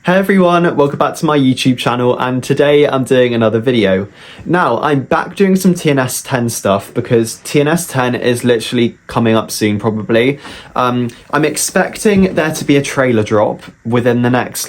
Hey everyone, welcome back to my YouTube channel, and today I'm doing another video. Now, I'm back doing some TNS10 stuff because TNS10 is literally coming up soon, probably. I'm expecting there to be a trailer drop within the next,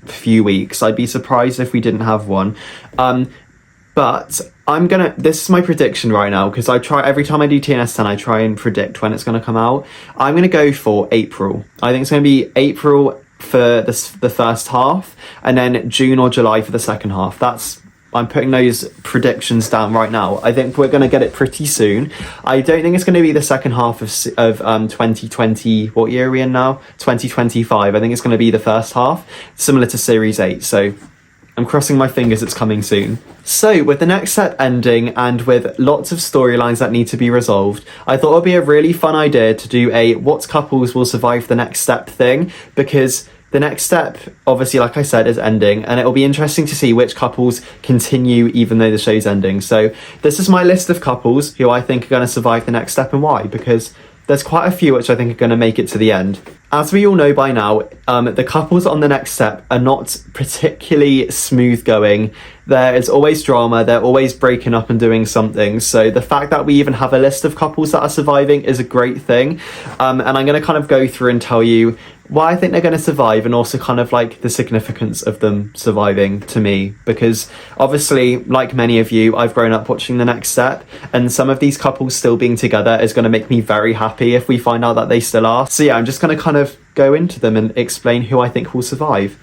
few weeks. I'd be surprised if we didn't have one. But this is my prediction right now, because every time I do TNS10, I try and predict when it's gonna come out. I'm gonna go for April. I think it's gonna be April for the first half, and then June or July for the second half. I'm putting those predictions down right now. I think we're going to get it pretty soon. I don't think it's going to be the second half of 2020. What year are we in now? 2025. I think it's going to be the first half, similar to Series 8. So I'm crossing my fingers it's coming soon. So with the next step ending and with lots of storylines that need to be resolved, I thought it would be a really fun idea to do a what couples will survive the next step thing, because the next step, obviously, like I said, is ending, and it'll be interesting to see which couples continue even though the show's ending. So this is my list of couples who I think are going to survive the next step, and why, because there's quite a few which I think are going to make it to the end. As we all know by now, the couples on the next step are not particularly smooth going. There is always drama, they're always breaking up and doing something. So the fact that we even have a list of couples that are surviving is a great thing. And I'm going to kind of go through and tell you why I think they're going to survive, and also kind of the significance of them surviving to me, because obviously, like many of you, I've grown up watching The Next Step, and some of these couples still being together is going to make me very happy if we find out that they still are. So yeah, I'm just going to kind of go into them and explain who I think will survive.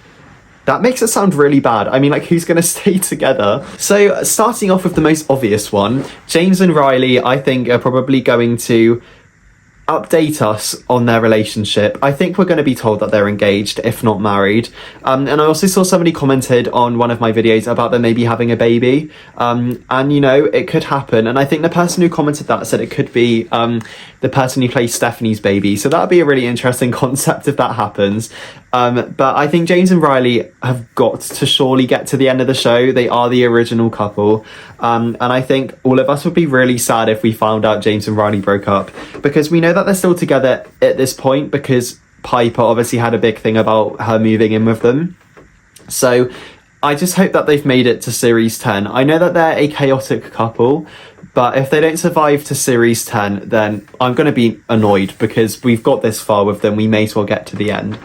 That makes it sound really bad. I mean, who's going to stay together? So starting off with the most obvious one, James and Riley, I think, are probably going to update us on their relationship. I think we're going to be told that they're engaged, if not married. And I also saw somebody commented on one of my videos about them maybe having a baby. And, it could happen. And I think the person who commented that said it could be the person who plays Stephanie's baby. So that would be a really interesting concept if that happens. But I think James and Riley have got to surely get to the end of the show. They are the original couple. And I think all of us would be really sad if we found out James and Riley broke up, because we know that they're still together at this point, because Piper obviously had a big thing about her moving in with them. So I just hope that they've made it to Series 10. I know that they're a chaotic couple, but if they don't survive to Series 10, then I'm going to be annoyed, because we've got this far with them. We may as well get to the end.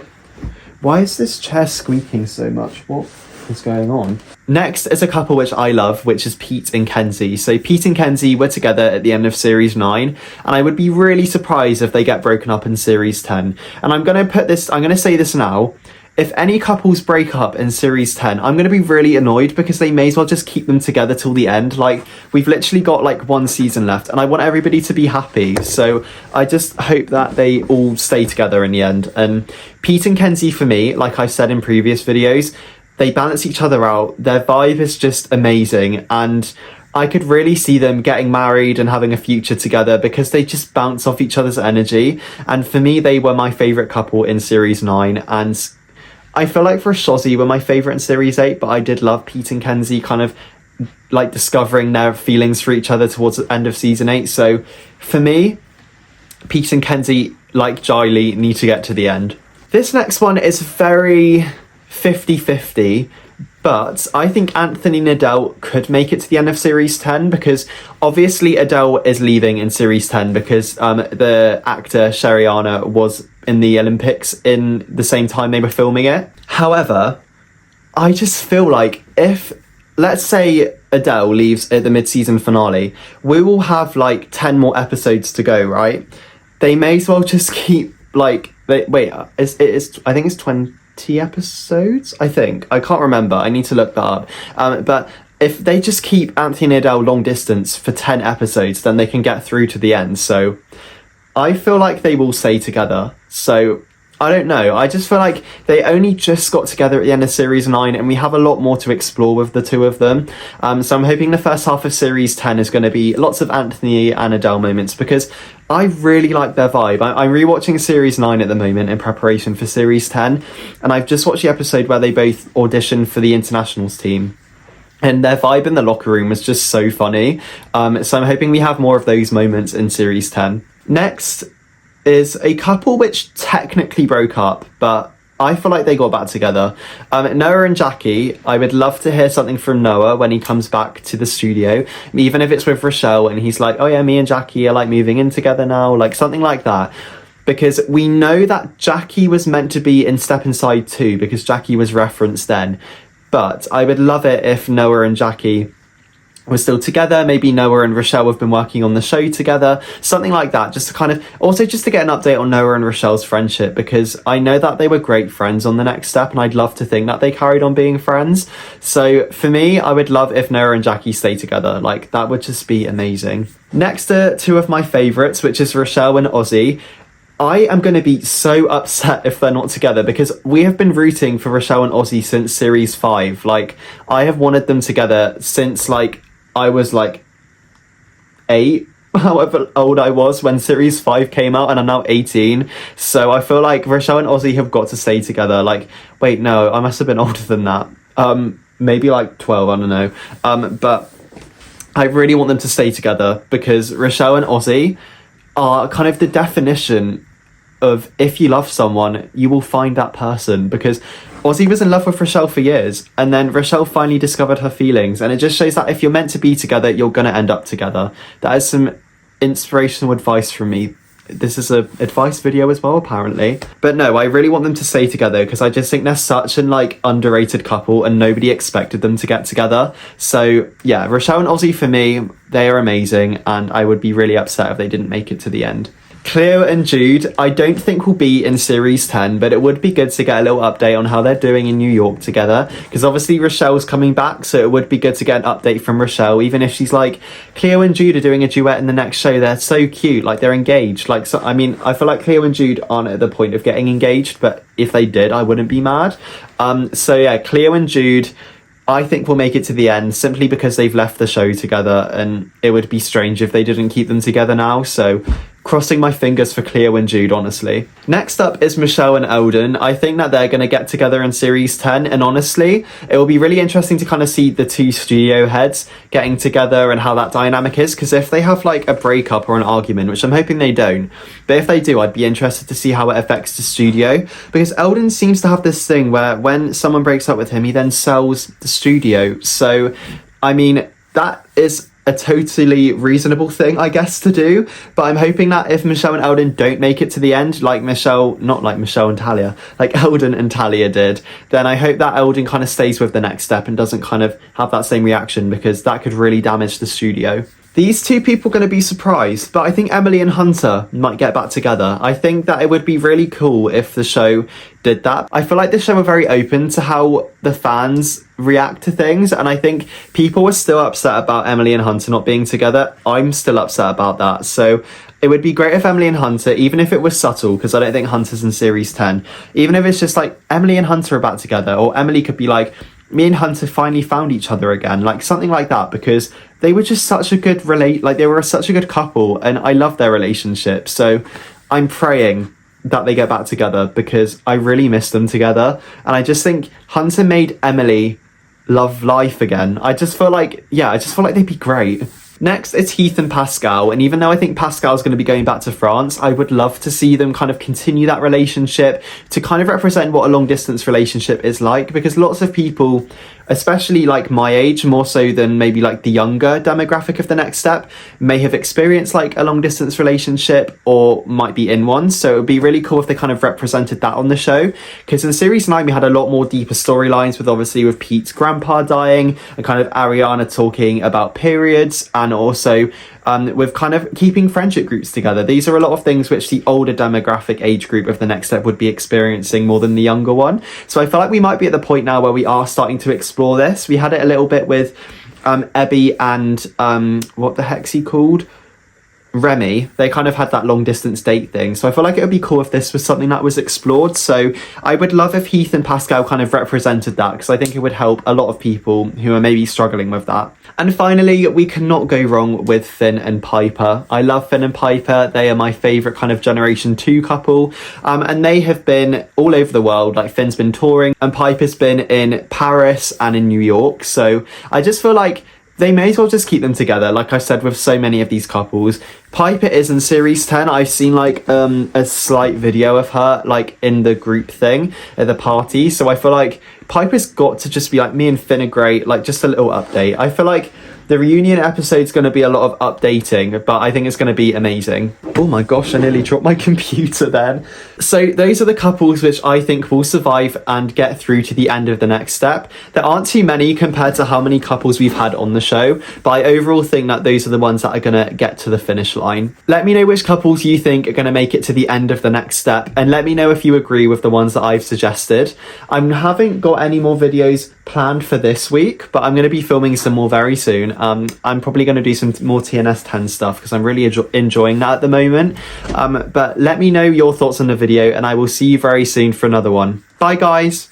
Why is this chair squeaking so much? What is going on? Next is a couple which I love, which is Pete and Kenzie. So Pete and Kenzie were together at the end of Series 9, and I would be really surprised if they get broken up in Series 10. And I'm going to say this now. If any couples break up in Series 10, I'm going to be really annoyed, because they may as well just keep them together till the end. We've literally got one season left, and I want everybody to be happy. So I just hope that they all stay together in the end. And Pete and Kenzie, for me, like I've said in previous videos, they balance each other out. Their vibe is just amazing, and I could really see them getting married and having a future together, because they just bounce off each other's energy. And for me, they were my favourite couple in Series 9, and I feel like for Aussie were my favourite in Series 8, but I did love Pete and Kenzie kind of discovering their feelings for each other towards the end of Season 8. So for me, Pete and Kenzie, like Jiley, need to get to the end. This next one is very 50-50, but I think Anthony and Adele could make it to the end of Series 10, because obviously Adele is leaving in Series 10 because the actor Sheriana was in the Olympics in the same time they were filming it. However, I just feel like if, let's say, Adele leaves at the mid-season finale, we will have 10 more episodes to go, right? They may as well just keep I think it's 20 episodes, I can't remember, I need to look that up, but if they just keep Anthony and Adele long distance for 10 episodes, then they can get through to the end. So I feel like they will stay together. So I don't know, I just feel like they only just got together at the end of Series 9, and we have a lot more to explore with the two of them. So I'm hoping the first half of Series 10 is going to be lots of Anthony and Adele moments, because I really like their vibe. I'm rewatching Series 9 at the moment in preparation for Series 10, and I've just watched the episode where they both auditioned for the internationals team. And their vibe in the locker room was just so funny. So I'm hoping we have more of those moments in Series 10. Next is a couple which technically broke up, but I feel like they got back together. Noah and Jackie, I would love to hear something from Noah when he comes back to the studio, even if it's with Richelle and he's like, oh yeah, me and Jackie are like moving in together now, like something like that. Because we know that Jackie was meant to be in Step Inside 2 because Jackie was referenced then. But I would love it if Noah and Jackie were still together. Maybe Noah and Richelle have been working on the show together, something like that, just to kind of also just to get an update on Noah and Rochelle's friendship, because I know that they were great friends on the next step and I'd love to think that they carried on being friends. So for me, I would love if Noah and Jackie stay together. Like, that would just be amazing. Next are two of my favorites, which is Richelle and Aussie. I am going to be so upset if they're not together, because we have been rooting for Richelle and Aussie since series 5. Like, I have wanted them together since like I was like 8, however old I was when series 5 came out, and I'm now 18. So I feel like Richelle and Aussie have got to stay together. Like, wait, no, I must have been older than that. Maybe like 12, I don't know. But I really want them to stay together, because Richelle and Aussie are kind of the definition of, if you love someone, you will find that person. Because Aussie was in love with Richelle for years, and then Richelle finally discovered her feelings, and it just shows that if you're meant to be together, you're going to end up together. That is some inspirational advice from me. This is a advice video as well, apparently. But no, I really want them to stay together, because I just think they're such an like underrated couple and nobody expected them to get together. So yeah, Richelle and Aussie, for me, they are amazing, and I would be really upset if they didn't make it to the end. Cleo and Jude, I don't think will be in series 10, but it would be good to get a little update on how they're doing in New York together, because obviously Rochelle's coming back, so it would be good to get an update from Richelle, even if she's like, Cleo and Jude are doing a duet in the next show, they're so cute, like they're engaged. Like, so, I mean, I feel like Cleo and Jude aren't at the point of getting engaged, but if they did, I wouldn't be mad. So yeah, Cleo and Jude, I think we'll make it to the end, simply because they've left the show together, and it would be strange if they didn't keep them together now. So crossing my fingers for Cleo and Jude, honestly. Next up is Michelle and Eldon. I think that they're going to get together in series 10, and honestly, it will be really interesting to kind of see the two studio heads getting together and how that dynamic is, because if they have like a breakup or an argument, which I'm hoping they don't, but if they do, I'd be interested to see how it affects the studio, because Eldon seems to have this thing where when someone breaks up with him, he then sells the studio. So, I mean, that is a totally reasonable thing, I guess, to do, but I'm hoping that if Michelle and Eldon don't make it to the end, like not like Michelle and Talia, like Eldon and Talia did, then I hope that Eldon kind of stays with the next step and doesn't kind of have that same reaction, because that could really damage the studio. These two people are going to be surprised, but I think Emily and Hunter might get back together. I think that it would be really cool if the show did that. I feel like the show are very open to how the fans react to things, and I think people were still upset about Emily and Hunter not being together. I'm still upset about that. So it would be great if Emily and Hunter, even if it was subtle, because I don't think Hunter's in series 10, even if it's just like Emily and Hunter are back together, or Emily could be like, me and Hunter finally found each other again, like something like that, because they were just such a good they were such a good couple, and I love their relationship. So I'm praying that they get back together, because I really miss them together, and I just think Hunter made Emily love life again. I just feel like they'd be great. Next, it's Heath and Pascal, and even though I think Pascal's going to be going back to France, I would love to see them kind of continue that relationship to kind of represent what a long-distance relationship is like, because lots of people, especially like my age, more so than maybe like the younger demographic of the next step, may have experienced like a long-distance relationship or might be in one, so it would be really cool if they kind of represented that on the show, because in Series 9 we had a lot more deeper storylines, with Pete's grandpa dying, and kind of Ariana talking about periods, and also with kind of keeping friendship groups together. These are a lot of things which the older demographic age group of the next step would be experiencing more than the younger one. So I feel like we might be at the point now where we are starting to explore this. We had it a little bit with Ebby and what the heck's he called? Remy. They kind of had that long distance date thing, so I feel like it would be cool if this was something that was explored. So I would love if Heath and Pascal kind of represented that, because I think it would help a lot of people who are maybe struggling with that. And finally, we cannot go wrong with Finn and Piper. I love Finn and Piper. They are my favourite kind of Generation 2 couple, and they have been all over the world. Like, Finn's been touring and Piper's been in Paris and in New York, so I just feel like They may as well just keep them together, like I said with so many of these couples. Piper is in series 10. I've seen like a slight video of her like in the group thing at the party, so I feel like Piper's got to just be like, me and Finn are great, like just a little update. I feel like the reunion episode's going to be a lot of updating, but I think it's going to be amazing. Oh my gosh, I nearly dropped my computer then. So those are the couples which I think will survive and get through to the end of the next step. There aren't too many compared to how many couples we've had on the show, but I overall think that those are the ones that are going to get to the finish line. Let me know which couples you think are going to make it to the end of the next step, and let me know if you agree with the ones that I've suggested. I haven't got any more videos planned for this week, but I'm going to be filming some more very soon. I'm probably going to do some more TNS 10 stuff because I'm really enjoying that at the moment. But let me know your thoughts on the video, and I will see you very soon for another one. Bye guys.